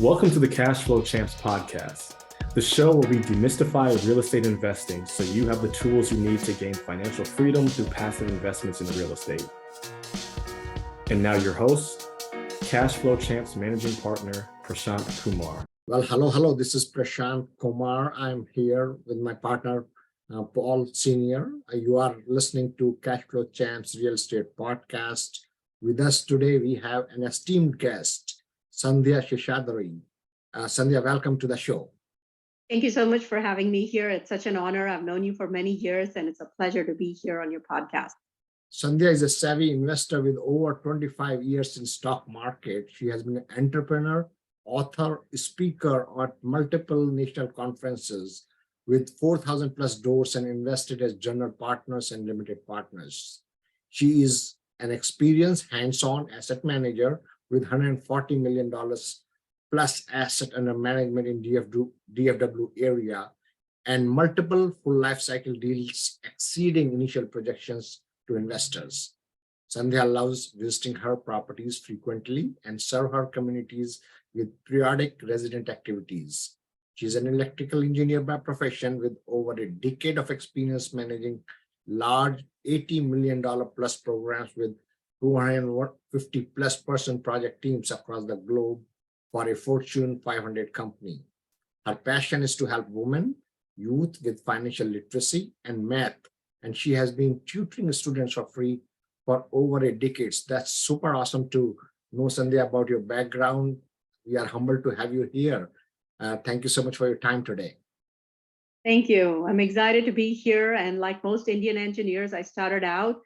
Welcome to the Cash Flow Champs podcast, the show where we demystify real estate investing so you have the tools you need to gain financial freedom through passive investments in real estate. And now your host, Cash Flow Champs Managing Partner, Prashant Kumar. Well, hello. This is Prashant Kumar. I'm here with my partner, Paul Senior. You are listening to Cash Flow Champs Real Estate Podcast. With us today, we have an esteemed guest, Sandhya Seshadri. Sandhya, welcome to the show. Thank you so much for having me here. It's such an honor. I've known you for many years, and it's a pleasure to be here on your podcast. Sandhya is a savvy investor with over 25 years in stock market. She has been an entrepreneur, author, speaker at multiple national conferences with 4,000 plus doors and invested as general partners and limited partners. She is an experienced hands-on asset manager with $140 million plus asset under management in DFW area and multiple full life cycle deals exceeding initial projections to investors. Sandhya loves visiting her properties frequently and serve her communities with periodic resident activities. She's an electrical engineer by profession with over a decade of experience managing large $80 million plus programs with 250 plus person project teams across the globe for a Fortune 500 company. Her passion is to help women, youth with financial literacy and math, and she has been tutoring students for free for over a decade. That's super awesome to know, Sandhya, about your background. We are humbled to have you here. Thank you so much for your time today. Thank you. I'm excited to be here. And like most Indian engineers, I started out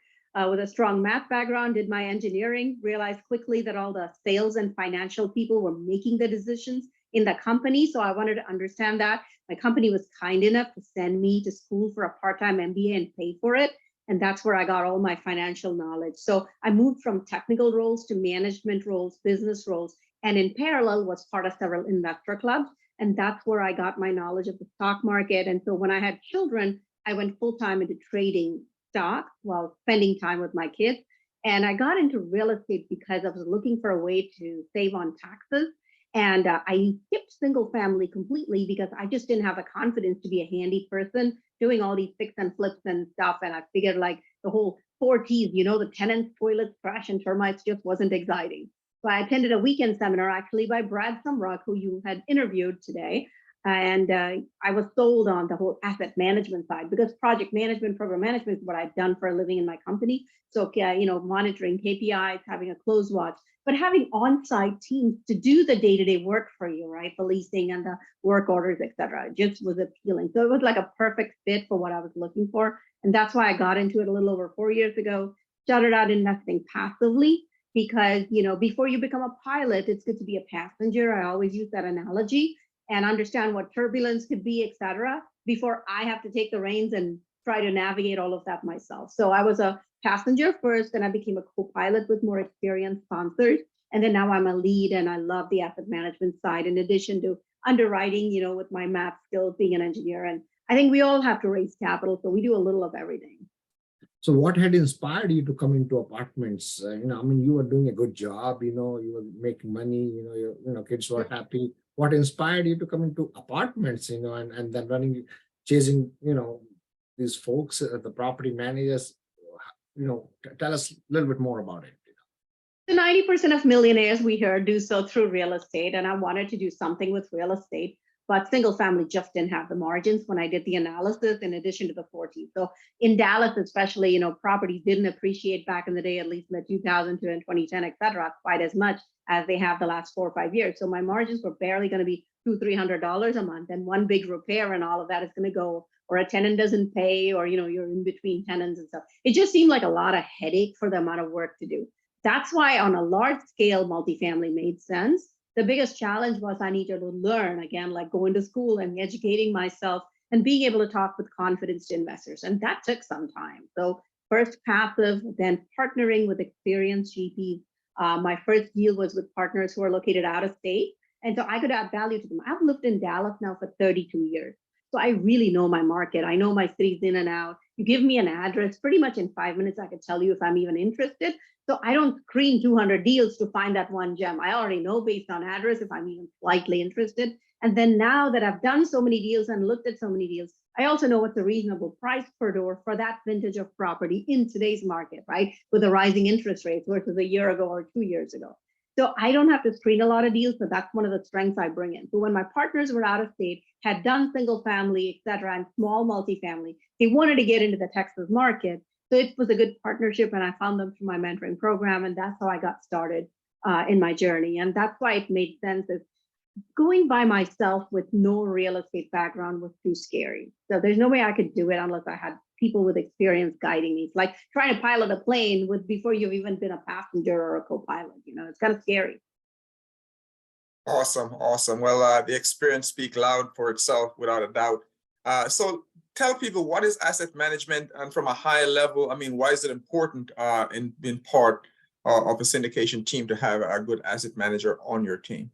with a strong math background, did my engineering, realized quickly that all the sales and financial people were making the decisions in the company. So I wanted to understand that. My company was kind enough to send me to school for a part-time MBA and pay for it. And that's where I got all my financial knowledge. So I moved from technical roles to management roles, business roles, and in parallel was part of several investor clubs. And that's where I got my knowledge of the stock market. And so when I had children, I went full-time into trading stock while spending time with my kids. And I got into real estate because I was looking for a way to save on taxes. And I skipped single family completely because I just didn't have the confidence to be a handy person doing all these fix and flips and stuff. And I figured like the whole 4 T's, the tenants, toilets, trash, and termites just wasn't exciting. So I attended a weekend seminar actually by Brad Sumrock, who you had interviewed today. And I was sold on the whole asset management side because project management, program management is what I've done for a living in my company. So, monitoring KPIs, having a close watch, but having on-site teams to do the day-to-day work for you, right? The leasing and the work orders, et cetera, just was appealing. So it was like a perfect fit for what I was looking for. And that's why I got into it a little over 4 years ago, started out investing passively because, before you become a pilot, it's good to be a passenger. I always use that analogy and understand what turbulence could be, et cetera, before I have to take the reins and try to navigate all of that myself. So I was a passenger first, and I became a co-pilot with more experienced sponsors. And then now I'm a lead, and I love the asset management side, in addition to underwriting, with my math skills, being an engineer. And I think we all have to raise capital, so we do a little of everything. So what had inspired you to come into apartments? You were doing a good job, you were making money, your kids were happy. What inspired you to come into apartments, and then chasing, these folks, the property managers, tell us a little bit more about it. So 90% of millionaires we hear do so through real estate. And I wanted to do something with real estate, but single family just didn't have the margins when I did the analysis in addition to the 40. So in Dallas, especially, properties didn't appreciate back in the day, at least in the 2002 and 2010, et cetera, quite as much as they have the last 4 or 5 years. So my margins were barely going to be $200-300 a month. And one big repair and all of that is going to go, or a tenant doesn't pay, or, you're in between tenants and stuff. It just seemed like a lot of headache for the amount of work to do. That's why on a large scale, multifamily made sense. The biggest challenge was I needed to learn, again, like going to school and educating myself and being able to talk with confidence to investors. And that took some time. So first passive, then partnering with experienced GPs. My first deal was with partners who are located out of state. And so I could add value to them. I've lived in Dallas now for 32 years. So I really know my market. I know my cities in and out. You give me an address, pretty much in 5 minutes, I could tell you if I'm even interested. So I don't screen 200 deals to find that one gem. I already know based on address if I'm even slightly interested. And then now that I've done so many deals and looked at so many deals, I also know what's a reasonable price per door for that vintage of property in today's market, right? With the rising interest rates versus a year ago or 2 years ago. So I don't have to screen a lot of deals, but that's one of the strengths I bring in. So when my partners were out of state, had done single family, et cetera, and small multifamily, they wanted to get into the Texas market. So it was a good partnership, and I found them through my mentoring program, and that's how I got started in my journey. And that's why it made sense. Is going by myself with no real estate background was too scary. So there's no way I could do it unless I had people with experience guiding me. It's like trying to pilot a plane with before you've even been a passenger or a co-pilot. You know, it's kind of scary. Awesome, awesome. Well, the experience speaks loud for itself, without a doubt. So tell people, what is asset management, and from a high level, I mean, why is it important in being part of a syndication team to have a good asset manager on your team?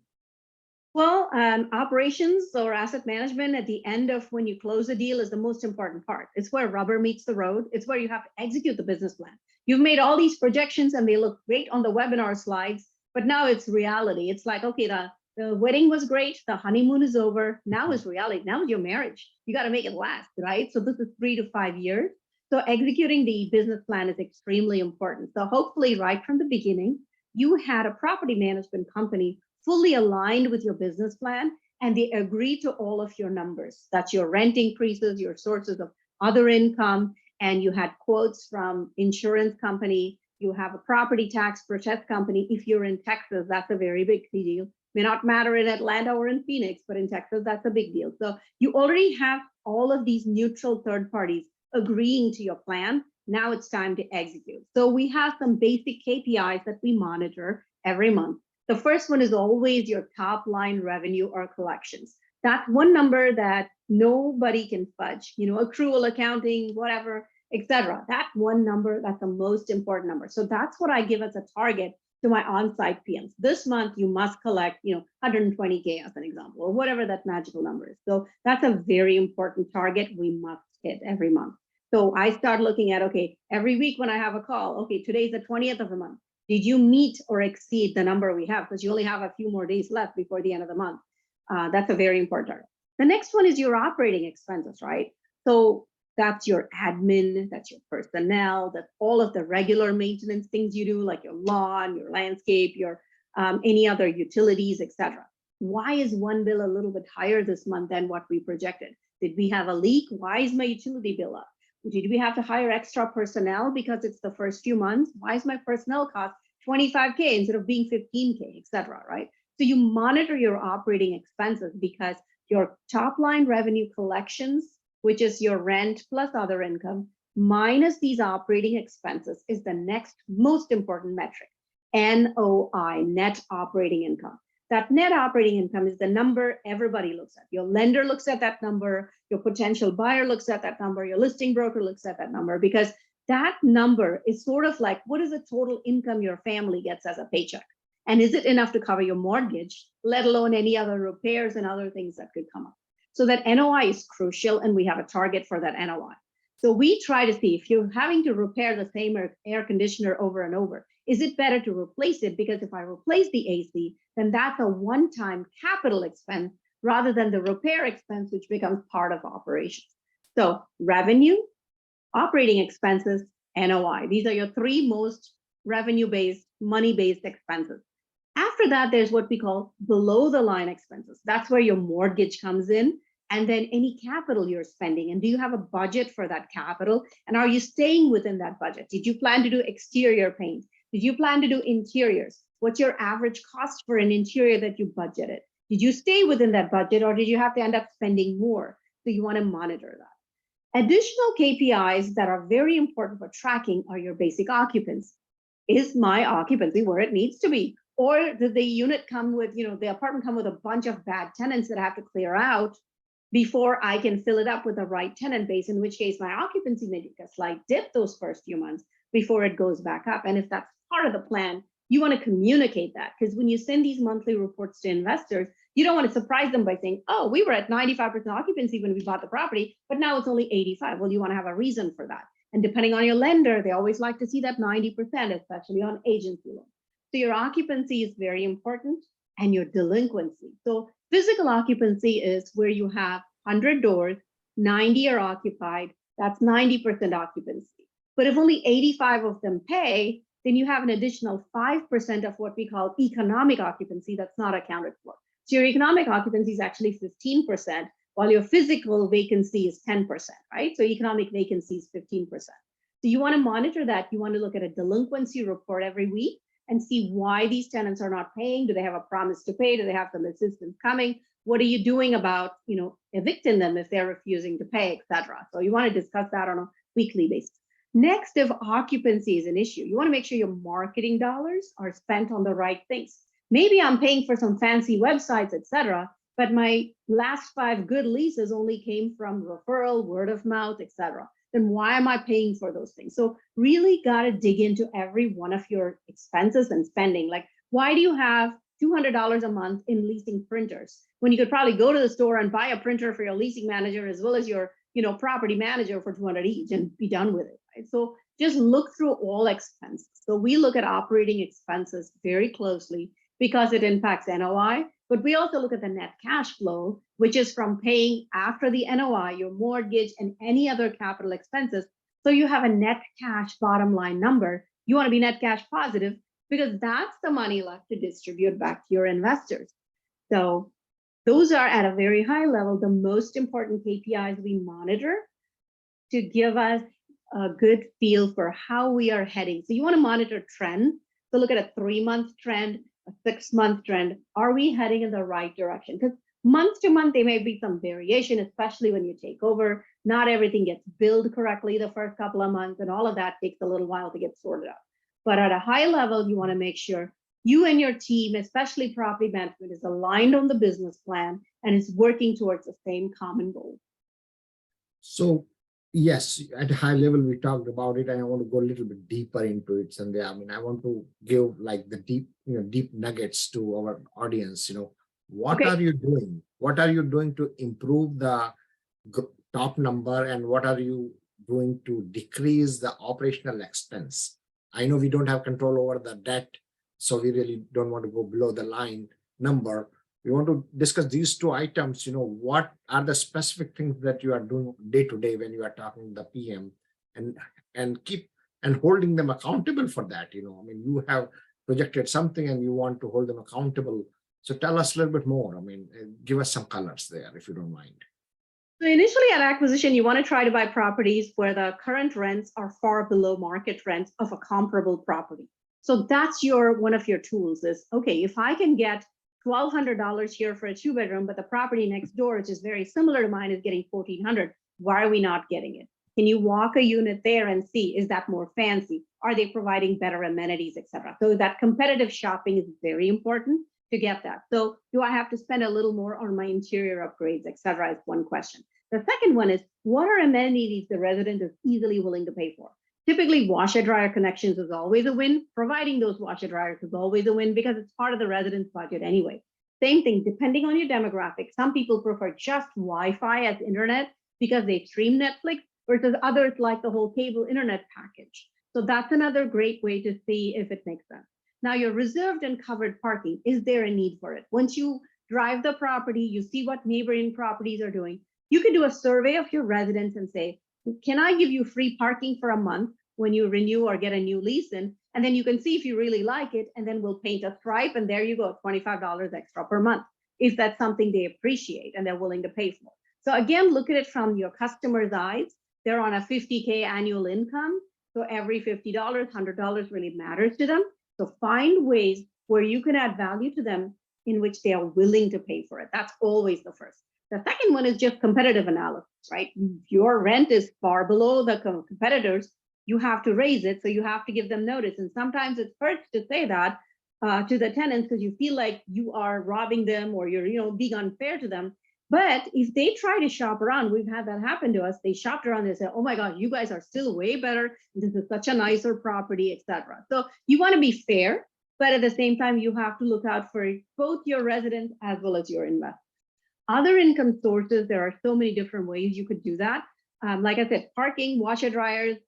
Well, operations or asset management at the end of when you close a deal is the most important part. It's where rubber meets the road. It's where you have to execute the business plan. You've made all these projections and they look great on the webinar slides, but now it's reality. It's like, okay, the wedding was great. The honeymoon is over. Now is reality. Now is your marriage. You got to make it last, right? So this is 3 to 5 years. So executing the business plan is extremely important. So hopefully right from the beginning, you had a property management company fully aligned with your business plan, and they agree to all of your numbers. That's your rent increases, your sources of other income, and you had quotes from insurance company, you have a property tax protest company. If you're in Texas, that's a very big deal. May not matter in Atlanta or in Phoenix, but in Texas, that's a big deal. So you already have all of these neutral third parties agreeing to your plan. Now it's time to execute. So we have some basic KPIs that we monitor every month. The first one is always your top line revenue or collections. That's one number that nobody can fudge, you know, accrual accounting, whatever, etc. That one number, that's the most important number. So that's what I give as a target to my on-site PMs. This month, you must collect, you know, 120K as an example, or whatever that magical number is. So that's a very important target we must hit every month. So I start looking at, okay, every week when I have a call, okay, today's the 20th of the month. Did you meet or exceed the number we have? Because you only have a few more days left before the end of the month. That's a very important target. The next one is your operating expenses, right? So that's your admin, that's your personnel, that's all of the regular maintenance things you do, like your lawn, your landscape, your any other utilities, etc. Why is one bill a little bit higher this month than what we projected? Did we have a leak? Why is my utility bill up? Did we have to hire extra personnel because it's the first few months? Why is my personnel cost 25K instead of being 15K, et cetera, right? So you monitor your operating expenses because your top line revenue collections, which is your rent plus other income, minus these operating expenses is the next most important metric, NOI, net operating income. That net operating income is the number everybody looks at. Your lender looks at that number, your potential buyer looks at that number, your listing broker looks at that number, because that number is sort of like, what is the total income your family gets as a paycheck? And is it enough to cover your mortgage, let alone any other repairs and other things that could come up? So that NOI is crucial, and we have a target for that NOI. So we try to see if you're having to repair the same air conditioner over and over, is it better to replace it? Because if I replace the AC, then that's a one-time capital expense rather than the repair expense, which becomes part of operations. So revenue, operating expenses, NOI. These are your three most revenue-based, money-based expenses. After that, there's what we call below the line expenses. That's where your mortgage comes in, and then any capital you're spending. And do you have a budget for that capital? And are you staying within that budget? Did you plan to do exterior paint? Did you plan to do interiors? What's your average cost for an interior that you budgeted? Did you stay within that budget, or did you have to end up spending more? So you want to monitor that. Additional KPIs that are very important for tracking are your basic occupancy. Is my occupancy where it needs to be? Or did the unit come with, the apartment come with a bunch of bad tenants that I have to clear out before I can fill it up with the right tenant base, in which case my occupancy may take a slight dip those first few months before it goes back up. And if that's part of the plan, you want to communicate that, because when you send these monthly reports to investors, You don't want to surprise them by saying, oh, we were at 95% occupancy when we bought the property, but now it's only 85. Well, you want to have a reason for that. And depending on your lender, they always like to see that 90%, especially on agency loans. So your occupancy is very important, and your delinquency. So physical occupancy is where you have 100 doors, 90 are occupied, that's 90% occupancy. But if only 85 of them pay, then you have an additional 5% of what we call economic occupancy that's not accounted for. So your economic occupancy is actually 15%, while your physical vacancy is 10%, right? So economic vacancy is 15%. So you want to monitor that. You want to look at a delinquency report every week and see why these tenants are not paying. Do they have a promise to pay? Do they have some assistance coming? What are you doing about, evicting them if they're refusing to pay, et cetera? So you want to discuss that on a weekly basis. Next, if occupancy is an issue, you want to make sure your marketing dollars are spent on the right things. Maybe I'm paying for some fancy websites, et cetera, but my last 5 good leases only came from referral, word of mouth, et cetera. Then why am I paying for those things? So really got to dig into every one of your expenses and spending. Like, why do you have $200 a month in leasing printers when you could probably go to the store and buy a printer for your leasing manager as well as your property manager for $200 each and be done with it, right? So just look through all expenses. So we look at operating expenses very closely because it impacts NOI, but we also look at the net cash flow, which is from paying after the NOI, your mortgage, and any other capital expenses. So you have a net cash bottom line number. You want to be net cash positive because that's the money left to distribute back to your investors. So those are at a very high level, the most important KPIs we monitor to give us a good feel for how we are heading. So you want to monitor trend. So look at a 3-month trend, a 6-month trend. Are we heading in the right direction? Because month to month, there may be some variation, especially when you take over. Not everything gets billed correctly the first couple of months, and all of that takes a little while to get sorted out. But at a high level, you want to make sure you and your team, especially property management, is aligned on the business plan and is working towards the same common goal. So yes, at a high level, we talked about it, and I want to go a little bit deeper into it, Sandhya. I mean, I want to give like the deep nuggets to our audience. What are you doing? What are you doing to improve the top number, and what are you doing to decrease the operational expense? I know we don't have control over the debt, so we really don't want to go below the line number. We want to discuss these 2 items. What are the specific things that you are doing day to day when you are talking to the PM, and keep and holding them accountable for that. I mean, you have projected something and you want to hold them accountable. So tell us a little bit more. I mean, give us some colors there, if you don't mind. So initially at acquisition, you want to try to buy properties where the current rents are far below market rents of a comparable property. So that's one of your tools is, okay, if I can get $1,200 here for a 2-bedroom, but the property next door, which is very similar to mine, is getting $1,400, why are we not getting it? Can you walk a unit there and see, is that more fancy? Are they providing better amenities, et cetera? So that competitive shopping is very important to get that. So do I have to spend a little more on my interior upgrades, et cetera, is one question. The second one is, what are amenities the resident is easily willing to pay for? Typically, washer dryer connections is always a win. Providing those washer dryers is always a win because it's part of the resident's budget anyway. Same thing, depending on your demographic, some people prefer just Wi-Fi as internet because they stream Netflix, versus others like the whole cable internet package. So that's another great way to see if it makes sense. Now, your reserved and covered parking, is there a need for it? Once you drive the property, you see what neighboring properties are doing. You can do a survey of your residents and say, can I give you free parking for a month when you renew or get a new lease in? And then you can see if you really like it, and then we'll paint a stripe, and there you go, $25 extra per month. If that's something they appreciate and they're willing to pay for. So again, look at it from your customer's eyes. They're on a $50K annual income. So every $50, $100 really matters to them. So find ways where you can add value to them in which they are willing to pay for it. That's always the first. The second one is just competitive analysis, right? If your rent is far below the competitors, you have to raise it. So you have to give them notice. And sometimes it hurts to say that to the tenants because you feel like you are robbing them or you're being unfair to them. But if they try to shop around, we've had that happen to us. They shopped around and said, oh my God, you guys are still way better. This is such a nicer property, etc. So you want to be fair, But at the same time, you have to look out for both your residents as well as your investors. Other income sources, there are so many different ways you could do that. Like I said, parking, washer dryers,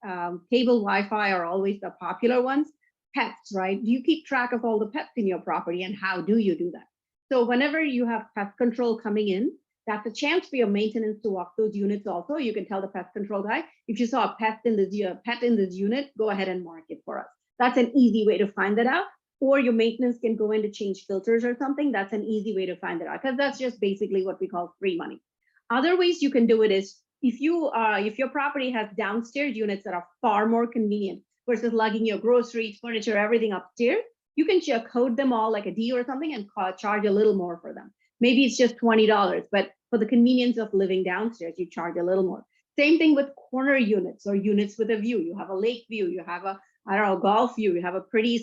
cable Wi-Fi are always the popular ones. Pets, right? Do you keep track of all the pets in your property, and how do you do that? So whenever you have pest control coming in, that's a chance for your maintenance to walk those units also. You can tell the pest control guy, if you saw a pet in this unit, go ahead and mark it for us. That's an easy way to find that out. Or your maintenance can go in to change filters or something. That's an easy way to find that out, because that's just basically what we call free money. Other ways you can do it is if your property has downstairs units that are far more convenient versus lugging your groceries, furniture, everything upstairs, you can code them all like a D or something and charge a little more for them. Maybe it's just $20, but for the convenience of living downstairs, you charge a little more. Same thing with corner units or units with a view. You have a lake view, you have a, I don't know, golf view, you have a pretty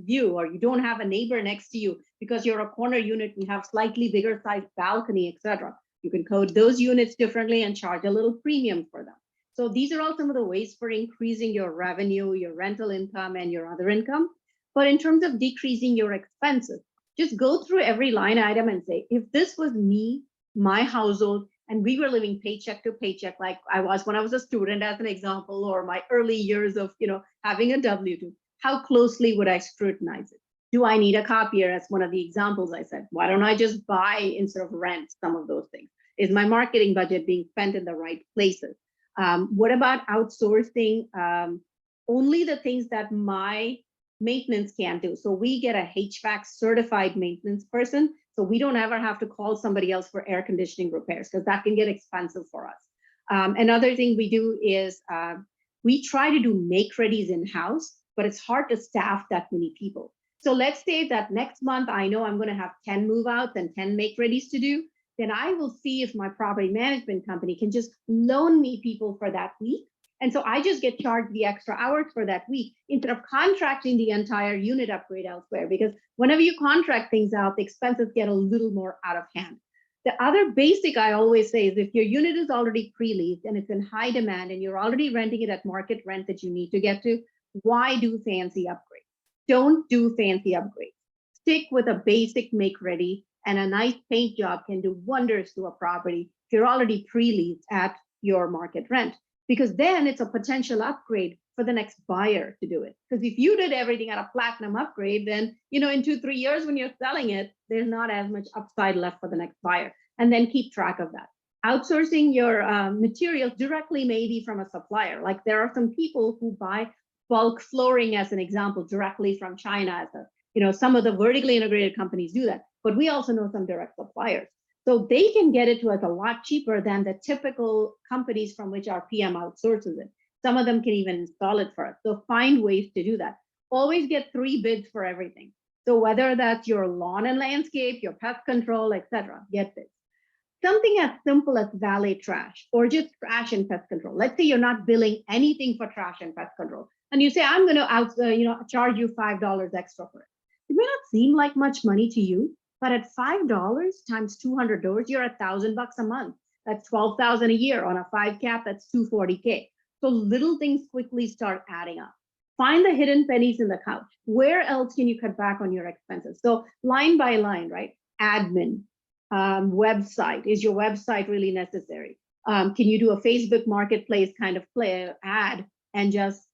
view, or you don't have a neighbor next to you because you're a corner unit, you have slightly bigger sized balcony, etc. You can code those units differently and charge a little premium for them. So these are all some of the ways for increasing your revenue, your rental income, and your other income. But in terms of decreasing your expenses, just go through every line item and say, if this was me, my household, and we were living paycheck to paycheck, like I was when I was a student, as an example, or my early years of, having a W-2, how closely would I scrutinize it? Do I need a copier? As one of the examples I said, why don't I just buy instead of rent some of those things? Is my marketing budget being spent in the right places? What about outsourcing only the things that my maintenance can't do? So we get a HVAC certified maintenance person, so we don't ever have to call somebody else for air conditioning repairs, because that can get expensive for us. Another thing we do is we try to do make-readies in-house, but it's hard to staff that many people. So let's say that next month I know I'm going to have 10 move-outs and 10 make-readies to do. Then I will see if my property management company can just loan me people for that week. And so I just get charged the extra hours for that week instead of contracting the entire unit upgrade elsewhere, because whenever you contract things out, the expenses get a little more out of hand. The other basic I always say is if your unit is already pre-leased and it's in high demand and you're already renting it at market rent that you need to get to, why do fancy upgrades? Don't do fancy upgrades. Stick with a basic make ready, and a nice paint job can do wonders to a property if you're already pre-leased at your market rent, because then it's a potential upgrade for the next buyer to do it. Because if you did everything at a platinum upgrade, then in 2-3 years when you're selling it, there's not as much upside left for the next buyer. And then keep track of that. Outsourcing your materials directly, maybe from a supplier. Like there are some people who buy bulk flooring, as an example, directly from China. Some of the vertically integrated companies do that, but we also know some direct suppliers. So they can get it to us a lot cheaper than the typical companies from which our PM outsources it. Some of them can even install it for us. So find ways to do that. Always get 3 bids for everything. So whether that's your lawn and landscape, your pest control, etc., get bids. Something as simple as valet trash or just trash and pest control. Let's say you're not billing anything for trash and pest control, and you say, I'm going to charge you $5 extra for it. It may not seem like much money to you, but at $5 times 200 doors, you're $1,000 a month. That's $12,000 a year. On a 5 cap, that's $240K. So little things quickly start adding up. Find the hidden pennies in the couch. Where else can you cut back on your expenses? So line by line, right? Admin, website. Is your website really necessary? Can you do a Facebook marketplace kind of ad and just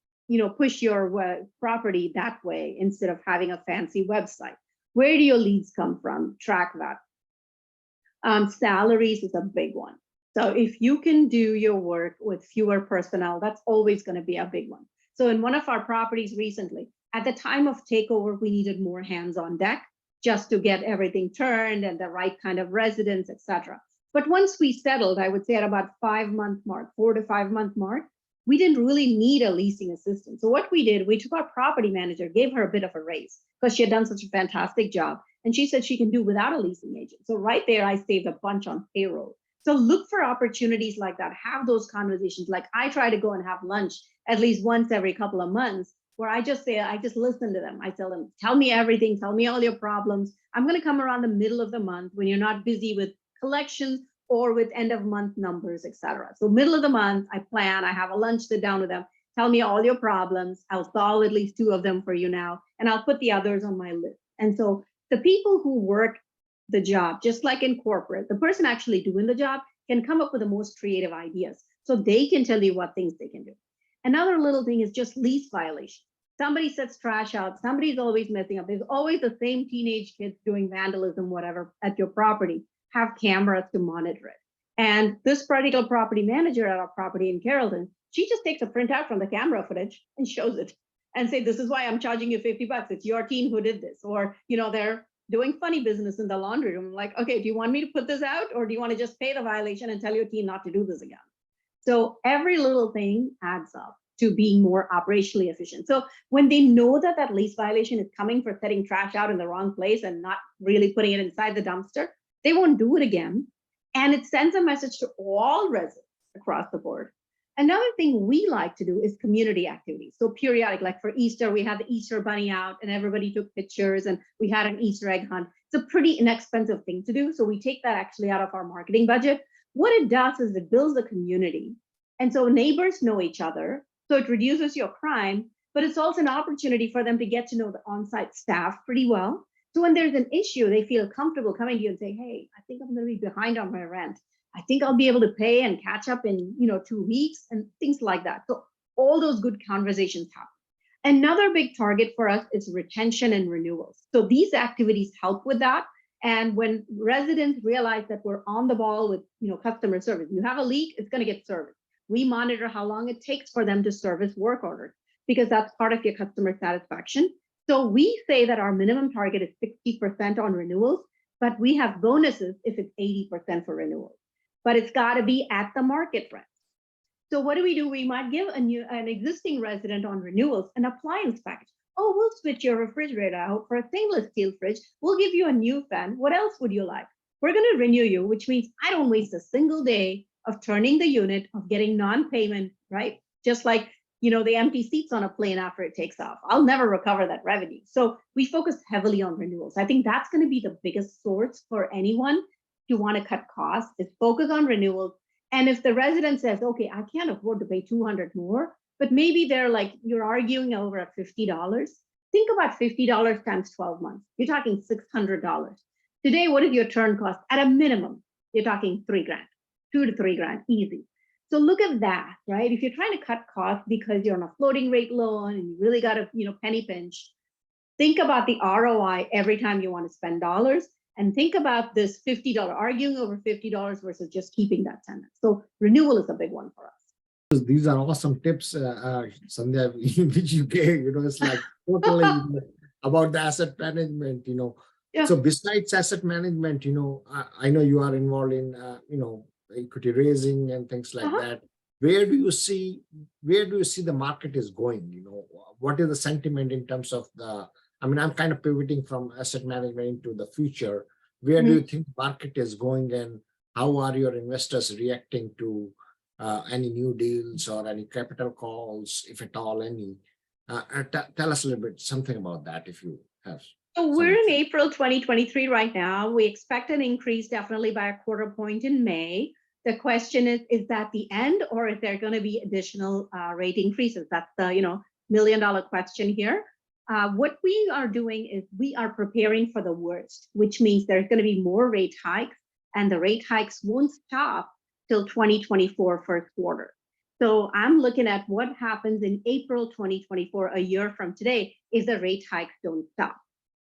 push your property that way instead of having a fancy website? Where do your leads come from? Track that. Salaries is a big one. So if you can do your work with fewer personnel, that's always going to be a big one. So in one of our properties recently, at the time of takeover, we needed more hands on deck just to get everything turned and the right kind of residents, etc. But once we settled, I would say at about 5-month mark, 4 to 5 month mark, we didn't really need a leasing assistant. So what we did, we took our property manager, gave her a bit of a raise because she had done such a fantastic job. And she said she can do without a leasing agent. So right there, I saved a bunch on payroll. So look for opportunities like that. Have those conversations. Like I try to go and have lunch at least once every couple of months, where I just listen to them. I tell them, tell me everything, tell me all your problems. I'm going to come around the middle of the month when you're not busy with collections or with end of month numbers, etc. So middle of the month, I plan, I have a lunch, sit down with them, Tell me all your problems. I'll solve at least 2 of them for you now, and I'll put the others on my list. And so the people who work the job, just like in corporate, the person actually doing the job can come up with the most creative ideas. So they can tell you what things they can do. Another little thing is just lease violation. Somebody sets trash out, somebody's always messing up. There's always the same teenage kids doing vandalism, whatever, at your property. Have cameras to monitor it. And this particular property manager at our property in Carrollton, she just takes a printout from the camera footage and shows it and say, this is why I'm charging you $50. It's your team who did this. Or, they're doing funny business in the laundry room. Like, okay, do you want me to put this out, or do you want to just pay the violation and tell your team not to do this again? So every little thing adds up to being more operationally efficient. So when they know that that lease violation is coming for setting trash out in the wrong place and not really putting it inside the dumpster, they won't do it again. And it sends a message to all residents across the board. Another thing we like to do is community activities. So periodic, like for Easter, we had the Easter bunny out and everybody took pictures and we had an Easter egg hunt. It's a pretty inexpensive thing to do. So we take that actually out of our marketing budget. What it does is it builds a community. And so neighbors know each other. So it reduces your crime, but it's also an opportunity for them to get to know the on-site staff pretty well. So when there's an issue, they feel comfortable coming to you and say, hey, I think I'm going to be behind on my rent. I think I'll be able to pay and catch up in 2 weeks and things like that. So all those good conversations happen. Another big target for us is retention and renewals. So these activities help with that. And when residents realize that we're on the ball with customer service, you have a leak, it's going to get serviced. We monitor how long it takes for them to service work orders because that's part of your customer satisfaction. So we say that our minimum target is 60% on renewals, but we have bonuses if it's 80% for renewals. But it's got to be at the market rent. So what do? We might give an existing resident on renewals an appliance package. Oh, we'll switch your refrigerator out for a stainless steel fridge. We'll give you a new fan. What else would you like? We're going to renew you, which means I don't waste a single day of turning the unit, of getting non-payment, right? Just like, the empty seats on a plane after it takes off. I'll never recover that revenue. So we focus heavily on renewals. I think that's going to be the biggest source for anyone to want to cut costs, is focus on renewals. And if the resident says, okay, I can't afford to pay $200 more, but maybe they're like, you're arguing over at $50. Think about $50 times 12 months. You're talking $600. Today, what is your turn cost? At a minimum, you're talking $3,000, $2 to $3,000, easy. So look at that, right? If you're trying to cut costs because you're on a floating rate loan and you really got to, penny pinch, think about the ROI every time you want to spend dollars, and think about this $50, arguing over $50 versus just keeping that tenant. So renewal is a big one for us. These are awesome tips, Sandhya, which you gave. It's like totally about the asset management. Yeah. So besides asset management, I know you are involved in equity raising and things like that. Where do you see the market is going? What is the sentiment in terms of I'm kind of pivoting from asset management into the future. Where do you think the market is going, and how are your investors reacting to any new deals or any capital calls, if at all any? Tell us a little bit something about that if you have. So we're in April 2023 right now. We expect an increase definitely by a quarter point in May. The question is that the end, or is there going to be additional rate increases? That's the $1 million question here. What we are doing is we are preparing for the worst, which means there's going to be more rate hikes, and the rate hikes won't stop till 2024 first quarter. So I'm looking at what happens in April 2024, a year from today, if the rate hikes don't stop.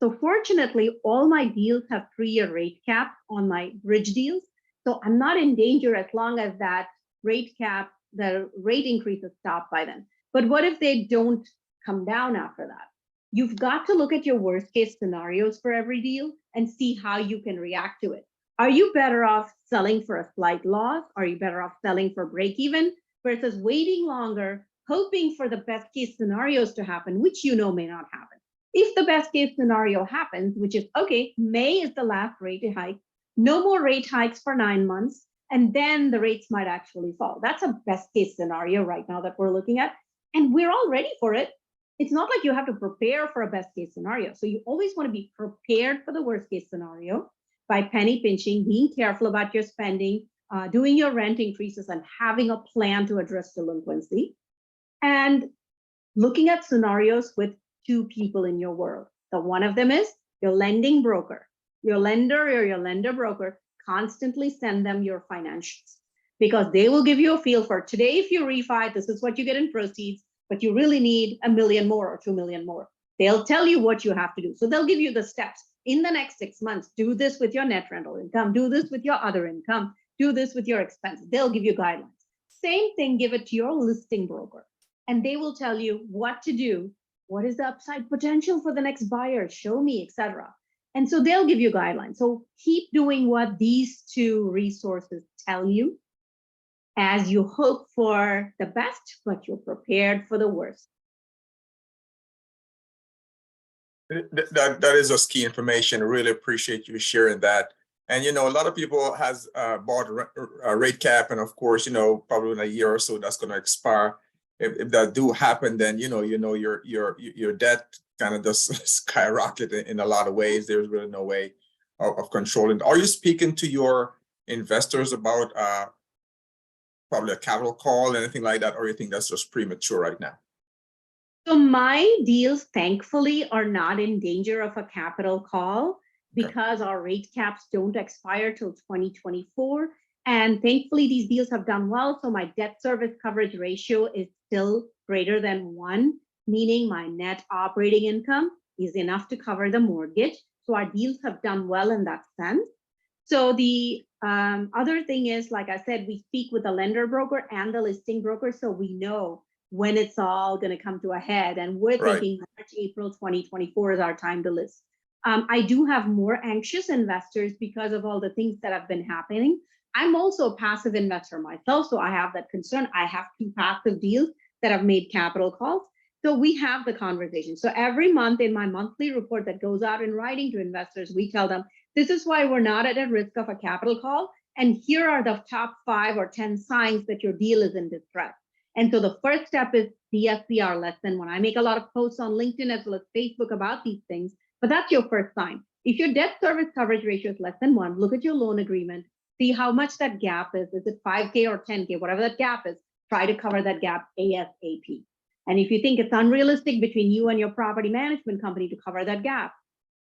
So fortunately, all my deals have 3-year rate cap on my bridge deals. So I'm not in danger as long as that rate cap, the rate increases stop by then. But what if they don't come down after that? You've got to look at your worst case scenarios for every deal and see how you can react to it. Are you better off selling for a slight loss? Are you better off selling for break even versus waiting longer, hoping for the best case scenarios to happen, which may not happen? If the best case scenario happens, which is, okay, May is the last rate hike, no more rate hikes for 9 months, and then the rates might actually fall. That's a best case scenario right now that we're looking at, and we're all ready for it. It's not like you have to prepare for a best case scenario. So you always want to be prepared for the worst case scenario by penny pinching, being careful about your spending, doing your rent increases, and having a plan to address delinquency. and looking at scenarios with two people in your world. So one of them is your lending broker. Your lender or your lender broker, constantly send them your financials because they will give you a feel for today. If you refi, this is what you get in proceeds, but you really need $1 million more or 2 million more. They'll tell you what you have to do. So they'll give you the steps. In the next 6 months, do this with your net rental income, do this with your other income, do this with your expenses. They'll give you guidelines. Same thing, give it to your listing broker, and they will tell you what to do. What is the upside potential for the next buyer? Show me, etc. And so they'll give you guidelines. So keep doing what these two resources tell you as you hope for the best, but you're prepared for the worst. That is just key information. I really appreciate you sharing that. And, you know, a lot of people has bought a rate cap, and of course, you know, probably in a year or so that's going to expire. If that do happen, then your debt kind of just skyrocket in a lot of ways. There's really no way of controlling. Are you speaking to your investors about probably a capital call, anything like that, or you think that's just premature right now? So my deals, thankfully, are not in danger of a capital call because our rate caps don't expire till 2024. And thankfully, these deals have done well. So my debt service coverage ratio is still greater than 1, meaning my net operating income is enough to cover the mortgage. So our deals have done well in that sense. So the other thing is, like I said, we speak with the lender broker and the listing broker, so we know when it's all going to come to a head. And we're thinking March, April 2024 is our time to list. I do have more anxious investors because of all the things that have been happening. I'm also a passive investor myself, so I have that concern. I have 2 passive deals that have made capital calls. So we have the conversation. So every month in my monthly report that goes out in writing to investors, we tell them, this is why we're not at a risk of a capital call. And here are the top 5 or 10 signs that your deal is in distress. And so the first step is DSCR less than 1. I make a lot of posts on LinkedIn as well as Facebook about these things, but that's your first sign. If your debt service coverage ratio is less than 1, look at your loan agreement, see how much that gap is. Is it 5K or 10K, whatever that gap is, try to cover that gap ASAP. And if you think it's unrealistic between you and your property management company to cover that gap,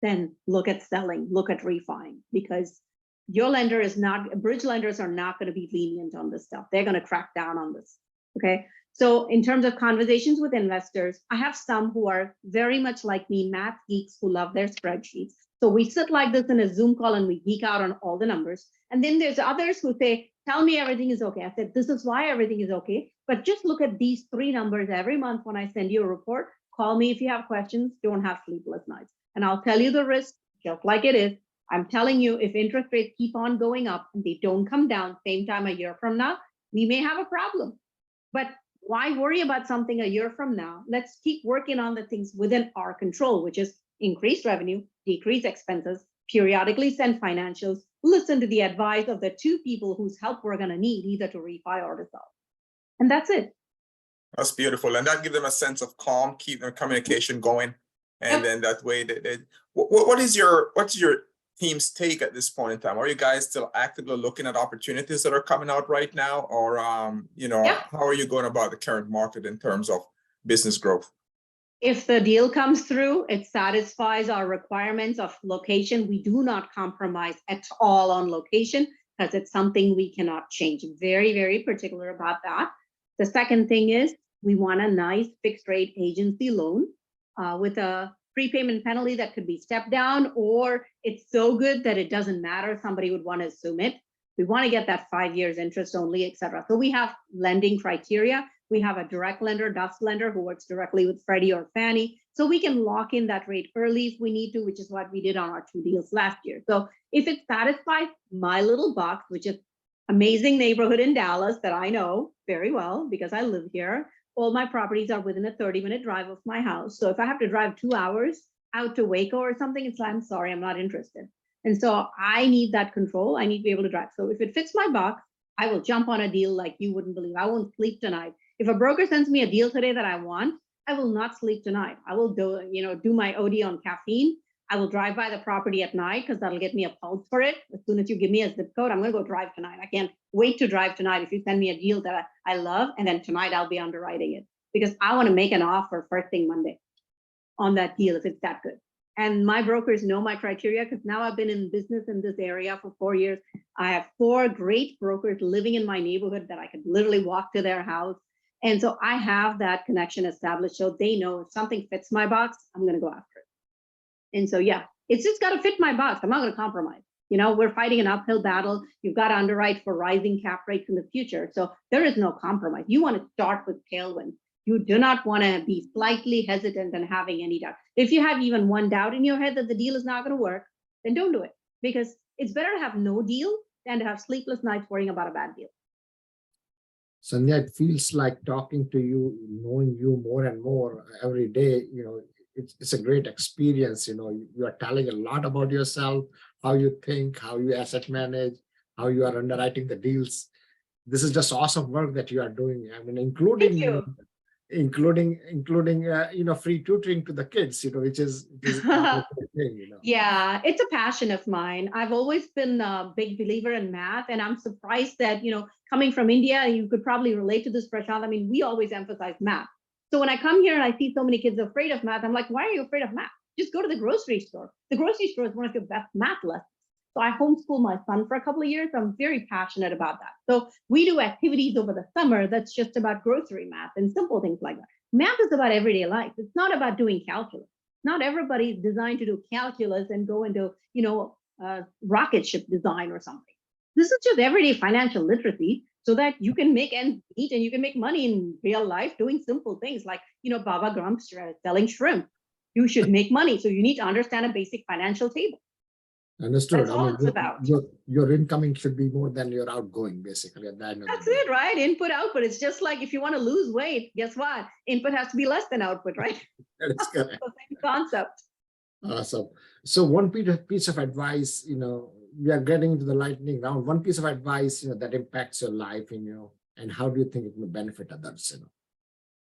then look at selling, look at refining, because your lender is not, bridge lenders are not going to be lenient on this stuff. They're going to crack down on this. Okay. So in terms of conversations with investors, I have some who are very much like me, math geeks who love their spreadsheets. So we sit like this in a Zoom call and we geek out on all the numbers. And then there's others who say, tell me everything is okay. I said, this is why everything is okay. But just look at these 3 numbers every month when I send you a report. Call me if you have questions. Don't have sleepless nights. And I'll tell you the risk just like it is. I'm telling you, if interest rates keep on going up and they don't come down same time a year from now, we may have a problem. But why worry about something a year from now? Let's keep working on the things within our control, which is increase revenue, decrease expenses, periodically send financials, listen to the advice of the 2 people whose help we're going to need either to refi or to sell. And that's it. That's beautiful. And that gives them a sense of calm, keep their communication going. And then that way, what's your team's take at this point in time? Are you guys still actively looking at opportunities that are coming out right now? Or, how are you going about the current market in terms of business growth? If the deal comes through, it satisfies our requirements of location. We do not compromise at all on location because it's something we cannot change. Very, very particular about that. The second thing is we want a nice fixed rate agency loan with a prepayment penalty that could be stepped down, or it's so good that it doesn't matter. Somebody would want to assume it. We want to get that 5 years interest only, etc. So we have lending criteria. We have a direct lender, DUS lender, who works directly with Freddie or Fannie. So we can lock in that rate early if we need to, which is what we did on our 2 deals last year. So if it satisfies my little box, which is amazing neighborhood in Dallas that I know very well because I live here, all my properties are within a 30-minute drive of my house. So if I have to drive 2 hours out to Waco or something, it's like, I'm sorry, I'm not interested. And so I need that control. I need to be able to drive. So if it fits my box, I will jump on a deal like you wouldn't believe. I won't sleep tonight. If a broker sends me a deal today that I want, I will not sleep tonight. I will do my OD on caffeine. I will drive by the property at night because that'll get me a pulse for it. As soon as you give me a zip code, I'm going to go drive tonight. I can't wait to drive tonight if you send me a deal that I love, and then tonight I'll be underwriting it. because I want to make an offer first thing Monday on that deal if it's that good. And my brokers know my criteria because now I've been in business in this area for 4 years. I have 4 great brokers living in my neighborhood that I could literally walk to their house. And so I have that connection established. So they know if something fits my box, I'm going to go after it. And so, yeah, it's just got to fit my box. I'm not going to compromise. You know, we're fighting an uphill battle. You've got to underwrite for rising cap rates in the future. So there is no compromise. You want to start with tailwind. You do not want to be slightly hesitant and having any doubt. If you have even one doubt in your head that the deal is not going to work, then don't do it, because it's better to have no deal than to have sleepless nights worrying about a bad deal. Sandhya, it feels like talking to you, knowing you more and more every day. You know, it's a great experience. You know, you are telling a lot about yourself, how you think, how you asset manage, how you are underwriting the deals. This is just awesome work that you are doing. I mean, including free tutoring to the kids, which is a great thing. Yeah, it's a passion of mine. I've always been a big believer in math, and I'm surprised that, coming from India, you could probably relate to this, Prashant. I mean, we always emphasize math. So when I come here and I see so many kids afraid of math, I'm like, why are you afraid of math? Just go to the grocery store. The grocery store is one of your best math lessons. So I homeschooled my son for a couple of years. I'm very passionate about that. So we do activities over the summer that's just about grocery math and simple things like that. Math is about everyday life. It's not about doing calculus. Not everybody is designed to do calculus and go into, rocket ship design or something. This is just everyday financial literacy so that you can make ends meet and you can make money in real life doing simple things like, Baba Grump's selling shrimp. You should make money. So you need to understand a basic financial table. Understood. That's all it's about. Your incoming should be more than your outgoing, basically. That's it, right? Input, output. It's just like if you want to lose weight, guess what? Input has to be less than output, right? That is correct. So same concept. Awesome. So one piece of advice, we are getting into the lightning round. One piece of advice, that impacts your life, and how do you think it will benefit others?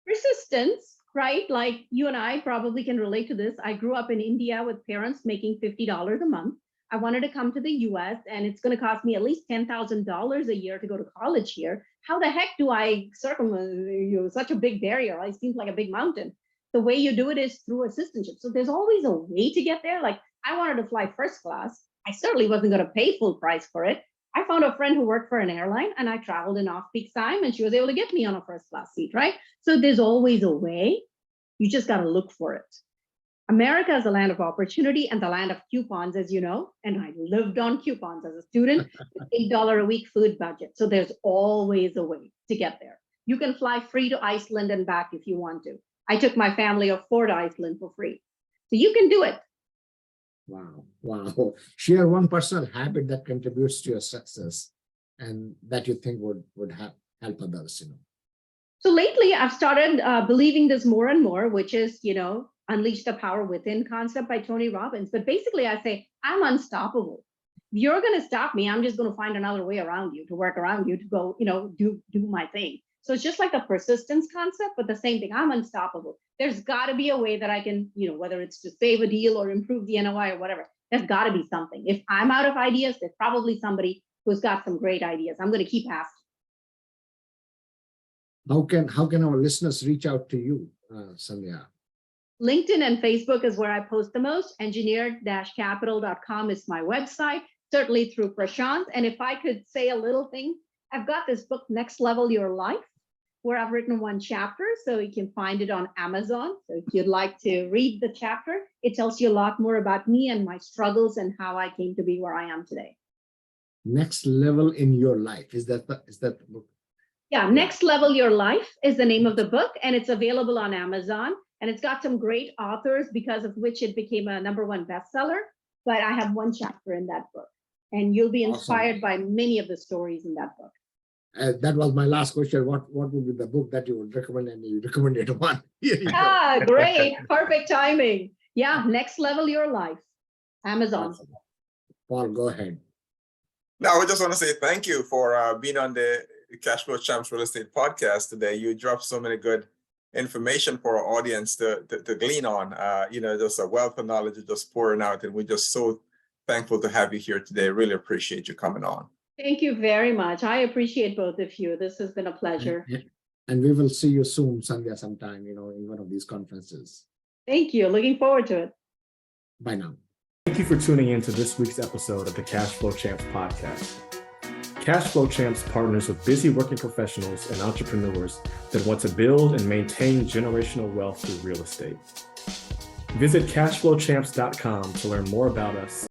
Persistence, right? Like you and I probably can relate to this. I grew up in India with parents making $50 a month. I wanted to come to the US and it's going to cost me at least $10,000 a year to go to college here. How the heck do I circumvent such a big barrier? It seems like a big mountain. The way you do it is through assistantship. So there's always a way to get there. Like I wanted to fly first class. I certainly wasn't going to pay full price for it. I found a friend who worked for an airline and I traveled in off-peak time and she was able to get me on a first class seat, right? So there's always a way. You just got to look for it. America is a land of opportunity and the land of coupons, as you know, and I lived on coupons as a student with $8 a week food budget. So there's always a way to get there. You can fly free to Iceland and back if you want to. I took my family of 4 to Iceland for free. So you can do it. Wow. Share one personal habit that contributes to your success and that you think would help others, So lately I've started believing this more and more, which is, Unleash the Power Within concept by Tony Robbins. But basically I say, I'm unstoppable. If you're going to stop me, I'm just going to find another way around you, to work around you, to go, do my thing. So it's just like the persistence concept, but the same thing. I'm unstoppable. There's got to be a way that I can, whether it's to save a deal or improve the NOI or whatever, there's got to be something. If I'm out of ideas, there's probably somebody who's got some great ideas. I'm going to keep asking. How can our listeners reach out to you, Sandhya? LinkedIn and Facebook is where I post the most. Engineer-capital.com is my website, certainly through Prashant. And if I could say a little thing, I've got this book, Next Level Your Life, where I've written 1 chapter, so you can find it on Amazon. So if you'd like to read the chapter, it tells you a lot more about me and my struggles and how I came to be where I am today. Next Level in Your Life. Is that the book? Yeah, Next Level Your Life is the name of the book, and it's available on Amazon. And it's got some great authors because of which it became a #1 bestseller. But I have 1 chapter in that book. And you'll be inspired by many of the stories in that book. That was my last question. What would be the book that you would recommend? And you recommended one. Great. Perfect timing. Yeah, Next Level Your Life. Amazon. Awesome. Paul, go ahead. No, I just want to say thank you for being on the Cash Flow Champs Real Estate podcast today. You dropped so many good information for our audience to glean on. Just a wealth of knowledge just pouring out, and we're just so thankful to have you here today. Really appreciate you coming on. Thank you very much. I appreciate both of you. This has been a pleasure. And we will see you soon, Sandhya, sometime, in one of these conferences. Thank you. Looking forward to it. Bye now. Thank you for tuning in to this week's episode of the Cash Flow Champs podcast. Cash Flow Champs partners with busy working professionals and entrepreneurs that want to build and maintain generational wealth through real estate. Visit cashflowchamps.com to learn more about us